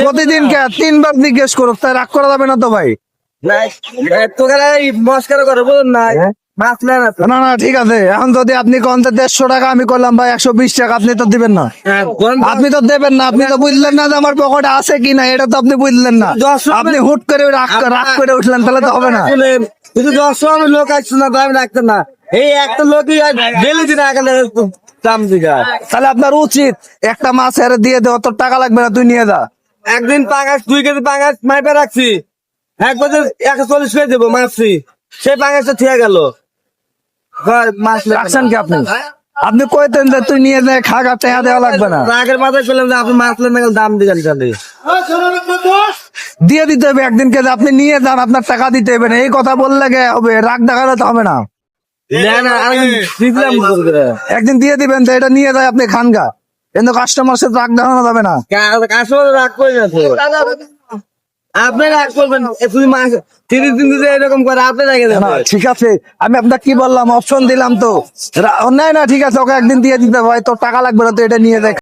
প্রতিদিন কে 3 বার জিজ্ঞেস করো, তাই রাগ করা যাবে না তো ভাই? তোকে মস্কার করে বলুন না, মাছ নেন না তো। না না ঠিক আছে, এখন যদি আপনি কোন 150 টাকা, আমি করলাম ভাই 120 টাকা, আপনি তো দিবেন না। আপনি তো দেবেন না, আপনি তো বুঝলেন না যে আমার পকেটে আছে কি না, এটা তো আপনি বুঝলেন না। আপনি হুট করে রাগ করে উঠলেন, তাহলে তো হবে না। শুধু 10 লোক আসছে না, তো আমি রাখতেন না। এই একটা লোকই ডেলি দিন এখানে দাম দিঘা। তাহলে আপনার উচিত একটা মাছ এর দিয়ে দেওয়া, তোর টাকা লাগবে না, তুই নিয়ে যা। একদিন পাঙ্গাস 2 কেজি পাঙ্গাস মাইপে রাখছি, 1 বছর 140 করে দেবো মাছছি, সেই পাঙ্গাসটা ঠিক গেল। মাছ রাখছেন কি আপনি? আপনি কইতেন যে তুই নিয়ে যায় খা, টাকা দেওয়া লাগবে না। আগের মাথায় করলাম যে আপনি মাছ নেন না, দাম দিবেন তাহলে দিয়ে দিতে হবে একদিন, কে আপনি নিয়ে যান, আপনার টাকা দিতে হবে না, এই কথা বললে হবে, রাগ দেখালে তো হবে না। একদিন দিয়ে দিবেন তো, এটা নিয়ে যায় আপনি খানগা, কিন্তু কাস্টমার সাথে রাগ দেখানো যাবে না। কাস্টমার রাগ করে না তো, আপনি রাগ করবেন। তুমি মাছ 30 দিন ধরে এরকম করে আপনি রাগে না, ঠিক আছে, আমি আপনাকে কি বললাম, অপশন দিলাম তো। না না ঠিক আছে, ওকে একদিন দিয়ে দিতে ভাই, তোর টাকা লাগবে না, তো এটা নিয়ে যায়।